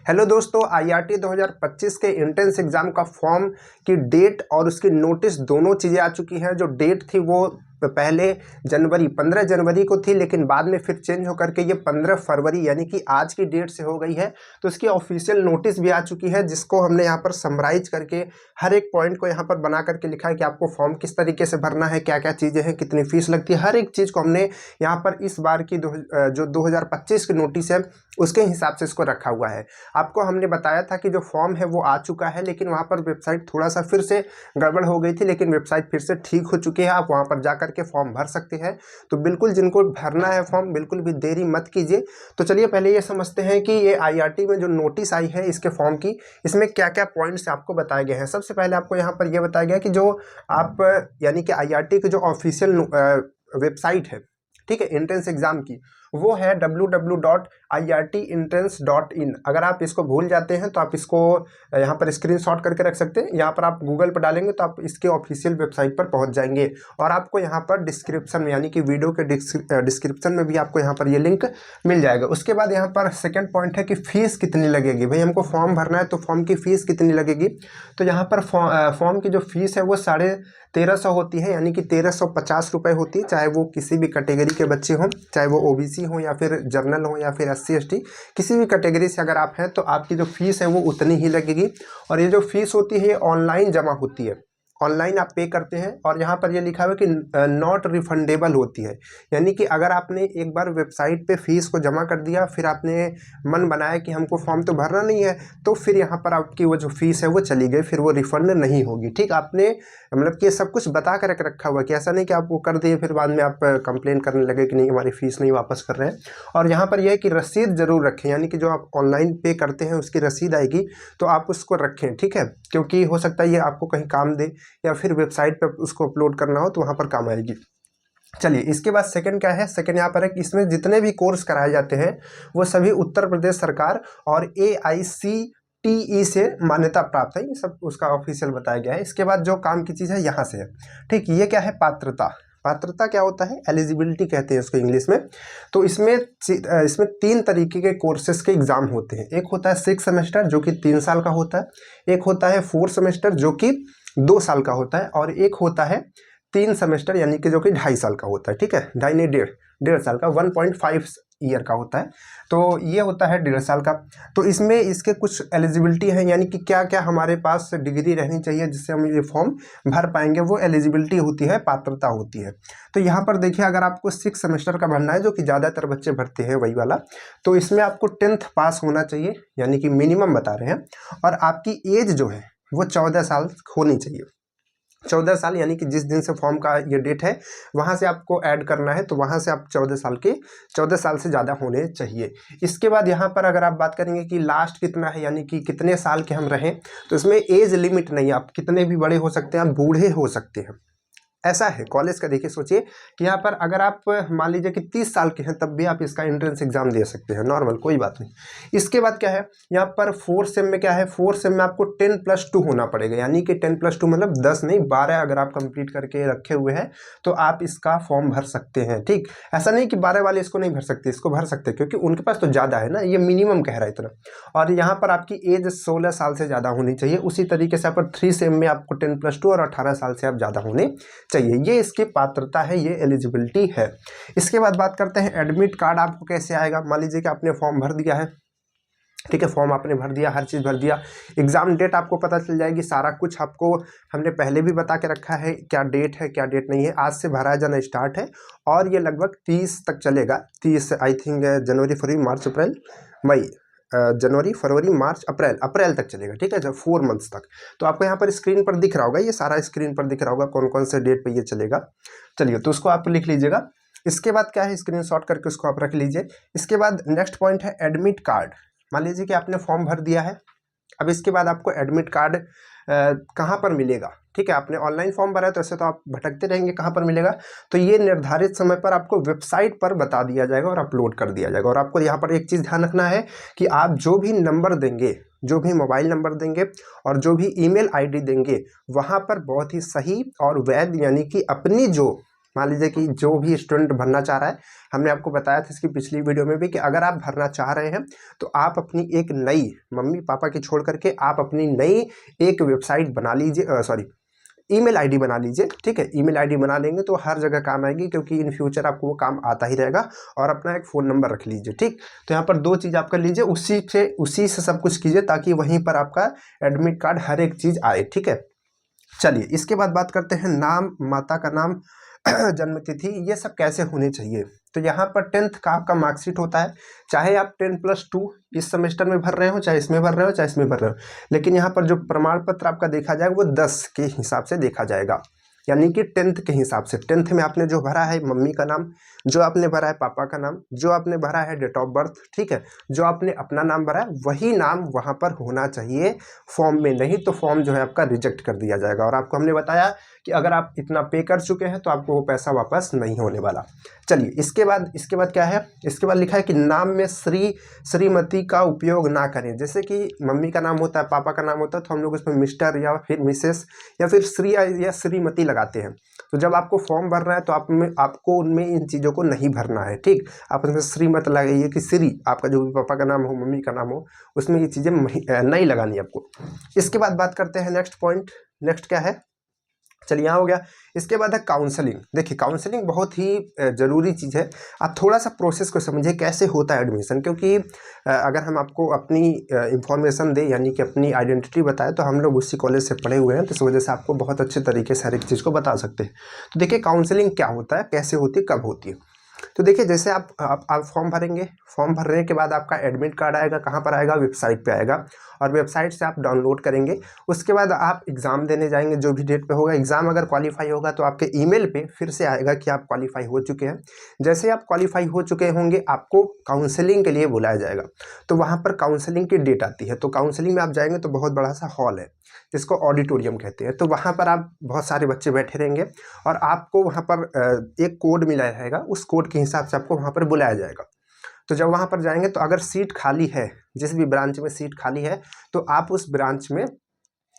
Hello दोस्तों, IRT 2025 के entrance exam का फॉर्म की डेट और उसकी नोटिस दोनों चीज़ें आ चुकी हैं। जो डेट थी वो पहले 15 जनवरी को थी, लेकिन बाद में फिर चेंज होकर के ये 15 फरवरी यानी कि आज की डेट से हो गई है। तो इसकी ऑफिशियल नोटिस भी आ चुकी है, जिसको हमने यहाँ पर समराइज करके हर एक पॉइंट को यहाँ पर बना करके लिखा है कि आपको फॉर्म किस तरीके से भरना है, क्या क्या चीज़ें हैं, कितनी फीस लगती है। हर एक चीज़ को हमने यहाँ पर इस बार की जो 2025 की नोटिस है उसके हिसाब से इसको रखा हुआ है। आपको हमने बताया था कि जो फॉर्म है वो आ चुका है, लेकिन वहाँ पर वेबसाइट थोड़ा सा फिर से गड़बड़ हो गई थी, लेकिन वेबसाइट फिर से ठीक हो चुकी है। आप वहाँ पर जा करके फॉर्म भर सकते हैं। तो बिल्कुल जिनको भरना है फॉर्म, बिल्कुल भी देरी मत कीजिए। तो चलिए पहले ये समझते हैं कि ये IRT में जो नोटिस आई है इसके फॉर्म की, इसमें क्या क्या पॉइंट्स आपको बताए गए हैं। सबसे पहले आपको यहाँ पर यह बताया गया कि जो आप यानी कि IRT की जो ऑफिशियल वेबसाइट है, ठीक है, एंट्रेंस एग्जाम की, वो है www.irtentrance.in। अगर आप इसको भूल जाते हैं तो आप इसको यहाँ पर स्क्रीनशॉट करके रख सकते हैं। यहाँ पर आप गूगल पर डालेंगे तो आप इसके ऑफिशियल वेबसाइट पर पहुँच जाएंगे, और आपको यहाँ पर डिस्क्रिप्शन में यानी कि वीडियो के डिस्क्रिप्शन में भी आपको यहाँ पर ये लिंक मिल जाएगा। उसके बाद यहाँ पर सेकेंड पॉइंट है कि फ़ीस कितनी लगेगी। भाई हमको फॉर्म भरना है तो फॉर्म की फ़ीस कितनी लगेगी। तो यहाँ पर फॉर्म की जो फीस है वो 1350 होती है, यानी कि 1350 रुपये होती है। चाहे वो किसी भी कैटेगरी के बच्चे हों, चाहे वो OBC हो या फिर जनरल हो या फिर SC ST, किसी भी कैटेगरी से अगर आप हैं तो आपकी जो फीस है वो उतनी ही लगेगी। और ये जो फीस होती है ये ऑनलाइन जमा होती है, ऑनलाइन आप पे करते हैं। और यहाँ पर ये लिखा हुआ है कि नॉट रिफंडेबल होती है, यानी कि अगर आपने एक बार वेबसाइट पे फीस को जमा कर दिया, फिर आपने मन बनाया कि हमको फॉर्म तो भरना नहीं है, तो फिर यहाँ पर आपकी वो जो फीस है वो चली गई, फिर वो रिफंड नहीं होगी। ठीक, आपने मतलब कि ये सब कुछ बता कर रखा हुआ कि ऐसा नहीं कि आप वो कर दिए फिर बाद में आप कंप्लेन करने लगे कि नहीं हमारी फीस नहीं वापस कर रहे हैं। और यहाँ पर यह है कि रसीद ज़रूर रखें, यानी कि जो आप ऑनलाइन पे करते हैं उसकी रसीद आएगी तो आप उसको रखें, ठीक है, क्योंकि हो सकता है ये आपको कहीं काम दे या फिर वेबसाइट पर उसको अपलोड करना हो तो वहाँ पर काम आएगी। चलिए, इसके बाद सेकंड क्या है। सेकंड यहाँ पर है कि इसमें जितने भी कोर्स कराए जाते हैं वो सभी उत्तर प्रदेश सरकार और AICTE से मान्यता प्राप्त है। ये सब उसका ऑफिशियल बताया गया है। इसके बाद जो काम की चीज़ है यहाँ से है, ठीक, ये क्या है, पात्रता। पात्रता क्या होता है, एलिजिबिलिटी कहते हैं इसको इंग्लिश में। तो इसमें 3 तरीके के कोर्सेज के एग्ज़ाम होते हैं। एक होता है 6 सेमेस्टर जो कि 3 साल का होता है, एक होता है 4 सेमेस्टर जो कि 2 साल का होता है, और एक होता है 3 सेमेस्टर यानी कि जो कि 2.5 साल का होता है, ठीक है, 2.5 नहीं 1.5 साल का, 1.5 ईयर का होता है। तो ये होता है 1.5 साल का। तो इसमें इसके कुछ एलिजिबिलिटी है, यानी कि क्या क्या हमारे पास डिग्री रहनी चाहिए जिससे हम ये फॉर्म भर पाएंगे, वो एलिजिबिलिटी होती है, पात्रता होती है। तो यहाँ पर देखिए, अगर आपको 6 सेमेस्टर का भरना है जो कि ज़्यादातर बच्चे भरते हैं वही वाला, तो इसमें आपको 10th पास होना चाहिए, यानी कि मिनिमम बता रहे हैं। और आपकी एज जो है वो 14 साल होनी चाहिए। 14 साल यानी कि जिस दिन से फॉर्म का ये डेट है वहाँ से आपको ऐड करना है, तो वहाँ से आप 14 साल से ज़्यादा होने चाहिए। इसके बाद यहाँ पर अगर आप बात करेंगे कि लास्ट कितना है, यानी कि कितने साल के हम रहें, तो इसमें एज लिमिट नहीं है। आप कितने भी बड़े हो सकते हैं, आप बूढ़े हो सकते हैं, ऐसा है कॉलेज का। देखिए सोचिए कि यहाँ पर अगर आप मान लीजिए कि 30 साल के हैं तब भी आप इसका एंट्रेंस एग्जाम दे सकते हैं, नॉर्मल, कोई बात नहीं। इसके बाद क्या है, यहाँ पर 4 सेम में क्या है, 4 सेम में आपको 10+2 होना पड़ेगा, यानी कि 10+2 मतलब 10 नहीं 12 अगर आप कंप्लीट करके रखे हुए हैं तो आप इसका फॉर्म भर सकते हैं। ठीक, ऐसा नहीं कि 12 वाले इसको नहीं भर सकते, इसको भर सकते क्योंकि उनके पास तो ज़्यादा है ना, ये मिनिमम कह रहा है इतना। और यहाँ पर आपकी एज 16 साल से ज़्यादा होनी चाहिए। उसी तरीके से यहाँ पर 3 सेम में आपको 10+2 और 18 साल से आप ज़्यादा होने चाहिए। ये इसकी पात्रता है, ये एलिजिबिलिटी है। इसके बाद बात करते हैं एडमिट कार्ड आपको कैसे आएगा। मान लीजिए कि आपने फॉर्म भर दिया है, ठीक है, फॉर्म आपने भर दिया, हर चीज़ भर दिया, एग्ज़ाम डेट आपको पता चल जाएगी। सारा कुछ आपको हमने पहले भी बता के रखा है, क्या डेट है क्या डेट नहीं है। आज से भरा जाना स्टार्ट है और ये लगभग 30 तक चलेगा। 30 आई थिंक जनवरी फरवरी मार्च अप्रैल मई, जनवरी फरवरी मार्च अप्रैल तक चलेगा, ठीक है, जब 4 मंथ्स तक। तो आपको यहाँ पर स्क्रीन पर दिख रहा होगा, ये सारा स्क्रीन पर दिख रहा होगा कौन कौन से डेट पे ये चलेगा। चलिए, तो उसको आप लिख लीजिएगा। इसके बाद क्या है, स्क्रीनशॉट करके उसको आप रख लीजिए। इसके बाद नेक्स्ट पॉइंट है एडमिट कार्ड। मान लीजिए कि आपने फॉर्म भर दिया है, अब इसके बाद आपको एडमिट कार्ड कहाँ पर मिलेगा। ठीक है, आपने ऑनलाइन फॉर्म भरा है तो ऐसे तो आप भटकते रहेंगे, कहाँ पर मिलेगा, तो ये निर्धारित समय पर आपको वेबसाइट पर बता दिया जाएगा और अपलोड कर दिया जाएगा। और आपको यहाँ पर एक चीज़ ध्यान रखना है कि आप जो भी नंबर देंगे, जो भी मोबाइल नंबर देंगे और जो भी ईमेल आईडी देंगे, वहाँ पर बहुत ही सही और वैध यानी कि अपनी जो मान लीजिए कि जो भी स्टूडेंट भरना चाह रहा है, हमने आपको बताया था इसकी पिछली वीडियो में भी कि अगर आप भरना चाह रहे हैं तो आप अपनी एक नई, मम्मी पापा की छोड़ करके आप अपनी नई एक वेबसाइट बना लीजिए, सॉरी ईमेल आईडी बना लीजिए। ठीक है, ईमेल आईडी बना लेंगे तो हर जगह काम आएगी, क्योंकि इन फ्यूचर आपको वो काम आता ही रहेगा। और अपना एक फ़ोन नंबर रख लीजिए। ठीक, तो यहाँ पर 2 चीज़ आप कर लीजिए, उसी से सब कुछ कीजिए, ताकि वहीं पर आपका एडमिट कार्ड हर एक चीज़ आए। ठीक है, चलिए इसके बाद बात करते हैं नाम, माता का नाम, जन्म तिथि, ये सब कैसे होने चाहिए। तो यहाँ पर 10th का आपका मार्कशीट होता है, चाहे आप 10+2 इस सेमेस्टर में भर रहे हो, चाहे इसमें भर रहे हो, चाहे इसमें भर रहे हो, लेकिन यहाँ पर जो प्रमाण पत्र आपका देखा जाएगा वो 10 के हिसाब से देखा जाएगा, यानी कि 10th के हिसाब से। 10th में आपने जो भरा है मम्मी का नाम, जो आपने भरा है पापा का नाम, जो आपने भरा है डेट ऑफ बर्थ, ठीक है, जो आपने अपना नाम भरा है वही नाम वहाँ पर होना चाहिए फॉर्म में, नहीं तो फॉर्म जो है आपका रिजेक्ट कर दिया जाएगा। और आपको हमने बताया कि अगर आप इतना पे कर चुके हैं तो आपको वो पैसा वापस नहीं होने वाला। चलिए इसके बाद क्या है, इसके बाद लिखा है कि नाम में श्री, श्रीमती का उपयोग ना करें। जैसे कि मम्मी का नाम होता है, पापा का नाम होता है, तो हम लोग उसमें मिस्टर या फिर मिसेस या फिर श्री या श्रीमती लगाते हैं। तो जब आपको फॉर्म भरना है तो आपको उनमें इन चीज़ों को नहीं भरना है। ठीक, आप उसमें श्रीमत लगाइए कि श्री, आपका जो भी पापा का नाम हो, मम्मी का नाम हो, उसमें ये चीज़ें नहीं लगानी आपको। इसके बाद बात करते हैं नेक्स्ट पॉइंट। नेक्स्ट क्या है, चलिए यहाँ हो गया। इसके बाद है काउंसलिंग। देखिए काउंसलिंग बहुत ही ज़रूरी चीज़ है। आप थोड़ा सा प्रोसेस को समझिए कैसे होता है एडमिशन, क्योंकि अगर हम आपको अपनी इंफॉर्मेशन दें, यानी कि अपनी आइडेंटिटी बताएं, तो हम लोग उसी कॉलेज से पढ़े हुए हैं, तो इस वजह से आपको बहुत अच्छे तरीके से हर एक चीज़ को बता सकते हैं। तो देखिए काउंसलिंग क्या होता है, कैसे होती है, कब होती है। तो देखिए जैसे आप फॉर्म भरेंगे, फॉर्म भरने के बाद आपका एडमिट कार्ड आएगा, कहाँ पर आएगा, वेबसाइट पे आएगा, और वेबसाइट से आप डाउनलोड करेंगे। उसके बाद आप एग्ज़ाम देने जाएंगे, जो भी डेट पे होगा एग्ज़ाम, अगर क्वालिफाई होगा तो आपके ईमेल पे फिर से आएगा कि आप क्वालिफाई हो चुके हैं। जैसे आप क्वालिफाई हो चुके होंगे, आपको काउंसलिंग के लिए बुलाया जाएगा। तो वहाँ पर काउंसलिंग की डेट आती है, तो काउंसलिंग में आप जाएंगे तो बहुत बड़ा सा हॉल है जिसको ऑडिटोरियम कहते हैं। तो वहाँ पर आप बहुत सारे बच्चे बैठे रहेंगे और आपको वहाँ पर एक कोड मिला रहेगा, उस कोड के हिसाब से आपको वहाँ पर बुलाया जाएगा। तो जब वहाँ पर जाएंगे तो अगर सीट खाली है, जिस भी ब्रांच में सीट खाली है, तो आप उस ब्रांच में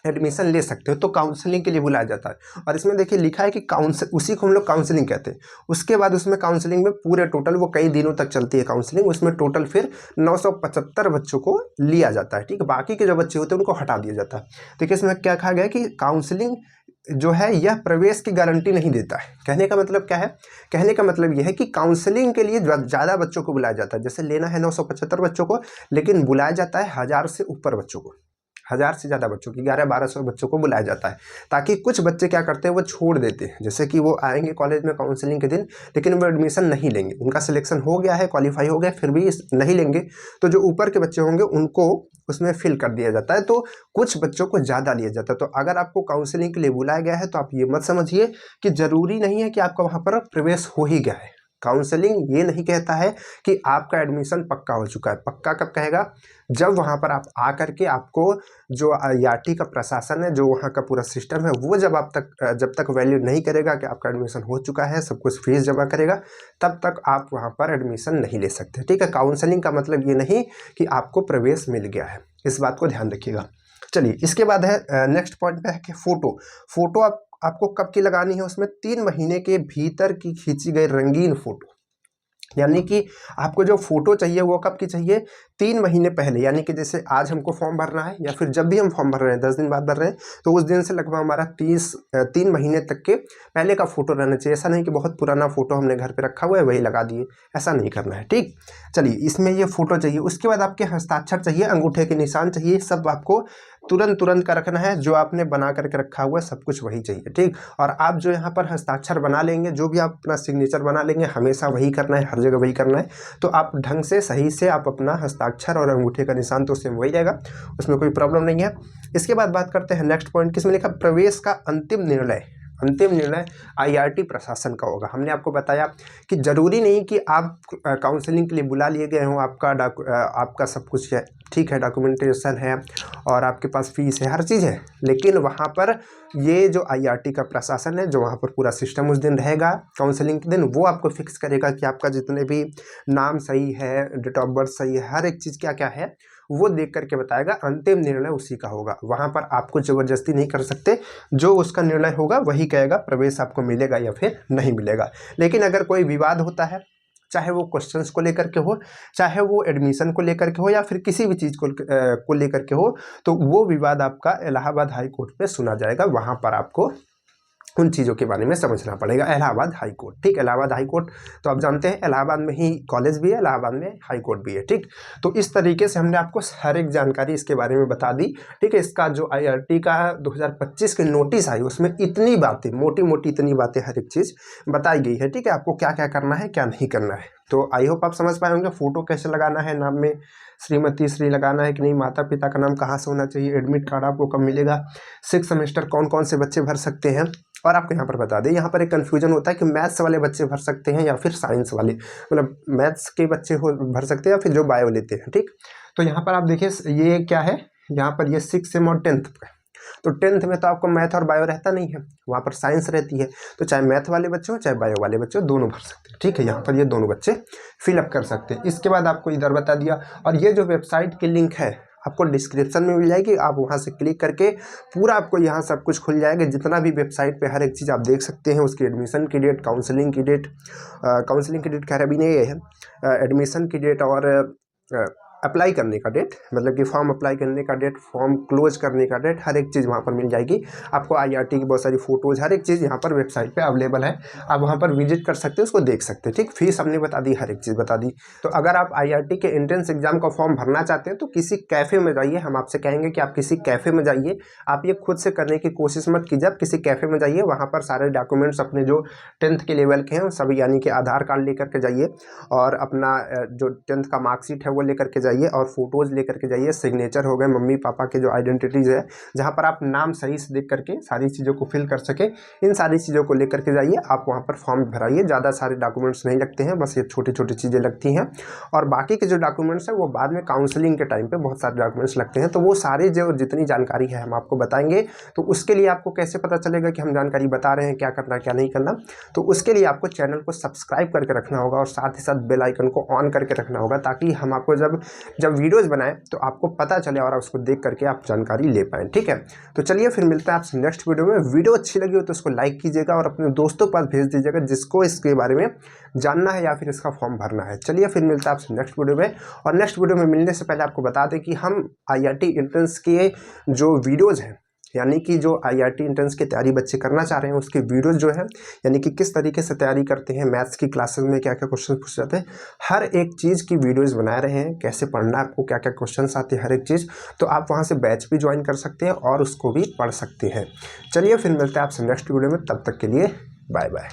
एडमिशन ले सकते हो। तो काउंसलिंग के लिए बुलाया जाता है। और इसमें देखिए लिखा है कि उसी को हम लोग काउंसलिंग कहते हैं। उसके बाद उसमें काउंसलिंग में पूरे टोटल, वो कई दिनों तक चलती है काउंसलिंग, उसमें टोटल फिर 975 बच्चों को लिया जाता है। ठीक है, बाकी के जो बच्चे होते हैं उनको हटा दिया जाता है। देखिए इसमें क्या कहा गया है कि काउंसलिंग जो है यह प्रवेश की गारंटी नहीं देता है। कहने का मतलब क्या है, कहने का मतलब यह है कि काउंसलिंग के लिए ज़्यादा बच्चों को बुलाया जाता है। जैसे लेना है 975 बच्चों को, लेकिन बुलाया जाता है 1000 से ऊपर बच्चों को, 1000 से ज़्यादा बच्चों की 1100-1200 बच्चों को बुलाया जाता है। ताकि कुछ बच्चे क्या करते हैं, वो छोड़ देते हैं। जैसे कि वो आएंगे कॉलेज में काउंसलिंग के दिन, लेकिन वो एडमिशन नहीं लेंगे, उनका सिलेक्शन हो गया है, क्वालिफाई हो गया, फिर भी नहीं लेंगे। तो जो ऊपर के बच्चे होंगे उनको उसमें फिल कर दिया जाता है, तो कुछ बच्चों को ज़्यादा लिया जाता है। तो अगर आपको काउंसलिंग के लिए बुलाया गया है तो आप ये मत समझिए कि ज़रूरी नहीं है कि आपका वहाँ पर प्रवेश हो ही गया है। काउंसलिंग ये नहीं कहता है कि आपका एडमिशन पक्का हो चुका है। पक्का कब कहेगा, जब वहाँ पर आप आकर के आपको जो IRT का प्रशासन है, जो वहाँ का पूरा सिस्टम है, वो जब तक वैलिड नहीं करेगा कि आपका एडमिशन हो चुका है, सब कुछ फीस जमा करेगा, तब तक आप वहाँ पर एडमिशन नहीं ले सकते। ठीक है, काउंसलिंग का मतलब ये नहीं कि आपको प्रवेश मिल गया है, इस बात को ध्यान रखिएगा। चलिए इसके बाद है नेक्स्ट पॉइंट पे है कि फ़ोटो आपको कब की लगानी है, उसमें 3 महीने के भीतर की खींची गई रंगीन फ़ोटो। यानी कि आपको जो फ़ोटो चाहिए वो कब की चाहिए, 3 महीने पहले। यानी कि जैसे आज हमको फॉर्म भरना है, या फिर जब भी हम फॉर्म भर रहे हैं 10 दिन बाद भर रहे हैं, तो उस दिन से लगभग हमारा 3 महीने तक के पहले का फ़ोटो रहना चाहिए। ऐसा नहीं कि बहुत पुराना फ़ोटो हमने घर पे रखा हुआ है वही लगा दिए, ऐसा नहीं करना है। ठीक, चलिए इसमें ये फ़ोटो चाहिए। उसके बाद आपके हस्ताक्षर चाहिए, अंगूठे के निशान चाहिए, सब आपको तुरंत का रखना है। जो आपने बना करके रखा हुआ है सब कुछ वही चाहिए। ठीक, और आप जो यहाँ पर हस्ताक्षर बना लेंगे, जो भी आप अपना सिग्नेचर बना लेंगे, हमेशा वही करना है, हर जगह वही करना है। तो आप ढंग से सही से आप अपना हस्ताक्षर और अंगूठे का निशान तो सेम वही रहेगा, उसमें कोई प्रॉब्लम नहीं है। इसके बाद बात करते हैं नेक्स्ट पॉइंट, किसमें लिखा, प्रवेश का अंतिम निर्णय IRT प्रशासन का होगा। हमने आपको बताया कि ज़रूरी नहीं कि आप काउंसलिंग के लिए बुला लिए गए हों, आपका सब कुछ है, ठीक है, डॉक्यूमेंटेशन है और आपके पास फीस है, हर चीज़ है, लेकिन वहाँ पर ये जो IRT का प्रशासन है, जो वहाँ पर पूरा सिस्टम उस दिन रहेगा काउंसलिंग के दिन, वो आपको फिक्स करेगा कि आपका जितने भी नाम सही है, डेट ऑफ बर्थ सही है, हर एक चीज़ क्या क्या है वो देख करके बताएगा, अंतिम निर्णय उसी का होगा। वहाँ पर आपको ज़बरदस्ती नहीं कर सकते, जो उसका निर्णय होगा वही कहेगा प्रवेश आपको मिलेगा या फिर नहीं मिलेगा। लेकिन अगर कोई विवाद होता है, चाहे वो क्वेश्चंस को लेकर के हो, चाहे वो एडमिशन को लेकर के हो, या फिर किसी भी चीज़ को लेकर के हो, तो वो विवाद आपका इलाहाबाद हाई कोर्ट में सुना जाएगा। वहाँ पर आपको उन चीज़ों के बारे में समझना पड़ेगा। इलाहाबाद हाई कोर्ट, ठीक, इलाहाबाद हाई कोर्ट तो आप जानते हैं इलाहाबाद में ही कॉलेज भी है, इलाहाबाद में हाई कोर्ट भी है, ठीक। तो इस तरीके से हमने आपको हर एक जानकारी इसके बारे में बता दी, ठीक है। इसका जो IRT का 2025 की नोटिस आई, उसमें इतनी बातें, मोटी मोटी इतनी बातें, हर एक चीज़ बताई गई है, ठीक है। आपको क्या क्या करना है, क्या नहीं करना है। तो आई होप आप समझ पाए होंगे। फोटो कैसे लगाना है, नाम में श्रीमती श्री लगाना है कि नहीं, माता पिता का नाम कहाँ से होना चाहिए, एडमिट कार्ड आपको कब मिलेगा, 6 सेमेस्टर कौन कौन से बच्चे भर सकते हैं। और आपको यहाँ पर बता दें, यहाँ पर एक कन्फ्यूजन होता है कि मैथ्स वाले बच्चे भर सकते हैं या फिर साइंस वाले, मतलब मैथ्स के बच्चे भर सकते हैं या फिर जो बायो लेते हैं, ठीक। तो यहाँ पर आप देखिए, ये क्या है, यहाँ पर ये 6 सेम और 10th का। तो 10th में तो आपको मैथ और बायो रहता नहीं है, वहाँ पर साइंस रहती है। तो चाहे मैथ वाले बच्चे हो चाहे बायो वाले बच्चे हो, दोनों भर सकते हैं, ठीक है। यहाँ पर ये दोनों बच्चे फिलअप कर सकते हैं। इसके बाद आपको इधर बता दिया, और ये जो वेबसाइट की लिंक है आपको डिस्क्रिप्शन में मिल जाएगी। आप वहाँ से क्लिक करके पूरा आपको यहाँ सब कुछ खुल जाएगा, जितना भी वेबसाइट पे हर एक चीज़ आप देख सकते हैं। उसकी एडमिशन की डेट, काउंसलिंग की डेट, काउंसलिंग की डेट खैर अभी नहीं है, एडमिशन की डेट और अप्लाई करने का डेट, मतलब कि फॉर्म अप्लाई करने का डेट, फॉर्म क्लोज करने का डेट, हर एक चीज़ वहाँ पर मिल जाएगी आपको। IRT की बहुत सारी फोटोज़, हर एक चीज़ यहाँ पर वेबसाइट पे अवेलेबल है। आप वहाँ पर विजिट कर सकते हैं, उसको देख सकते हैं, ठीक। फीस हमने बता दी, हर एक चीज़ बता दी। तो अगर आप IRT के एंट्रेंस एग्जाम का फॉर्म भरना चाहते हैं तो किसी कैफ़े में जाइए। हम आपसे कहेंगे कि आप किसी कैफ़े में जाइए, आप ये खुद से करने की कोशिश मत कीजिए। आप किसी कैफ़े में जाइए, वहाँ पर सारे डॉक्यूमेंट्स अपने जो 10th के लेवल के हैं सभी, यानी कि आधार कार्ड लेकर के जाइए, और अपना जो 10th का मार्कशीट है वो लेकर के जाइए, और फोटोज़ लेकर के जाइए, सिग्नेचर हो गए, मम्मी पापा के जो आइडेंटिटीज़ है, जहाँ पर आप नाम सही से देख करके सारी चीज़ों को फिल कर सके, इन सारी चीज़ों को लेकर के जाइए। आप वहाँ पर फॉर्म भराइए, ज़्यादा सारे डॉक्यूमेंट्स नहीं लगते हैं, बस ये छोटी छोटी चीज़ें लगती हैं। और बाकी के जो डॉक्यूमेंट्स हैं वो बाद में काउंसलिंग के टाइम पे बहुत सारे डॉक्यूमेंट्स लगते हैं। तो वो सारी जो जितनी जानकारी है हम आपको बताएंगे। तो उसके लिए आपको कैसे पता चलेगा कि हम जानकारी बता रहे हैं, क्या करना क्या नहीं करना, तो उसके लिए आपको चैनल को सब्सक्राइब करके रखना होगा, और साथ ही साथ बेल आइकन को ऑन करके रखना होगा, ताकि हम आपको जब वीडियोज़ बनाएं तो आपको पता चले और उसको देख करके आप जानकारी ले पाएँ, ठीक है। तो चलिए फिर मिलते हैं आपसे नेक्स्ट वीडियो में। वीडियो अच्छी लगी हो तो उसको लाइक कीजिएगा और अपने दोस्तों के पास भेज दीजिएगा जिसको इसके बारे में जानना है या फिर इसका फॉर्म भरना है। चलिए फिर मिलते हैं आपसे नेक्स्ट वीडियो में। और नेक्स्ट वीडियो में मिलने से पहले आपको बता दें कि हम IRT एंट्रेंस के जो वीडियोज़ हैं, यानी कि जो IRT एंट्रेंस की तैयारी बच्चे करना चाह रहे हैं, उसके वीडियोज़ जो है, यानी कि किस तरीके से तैयारी करते हैं, मैथ्स की क्लासेस में क्या क्या क्वेश्चन पूछ जाते हैं, हर एक चीज़ की वीडियोज़ बना रहे हैं। कैसे पढ़ना है, आपको क्या क्या क्वेश्चन आते हैं, हर एक चीज़। तो आप वहाँ से बैच भी ज्वाइन कर सकते हैं और उसको भी पढ़ सकते हैं। चलिए फिर मिलते हैं आपसे नेक्स्ट वीडियो में, तब तक के लिए बाय बाय।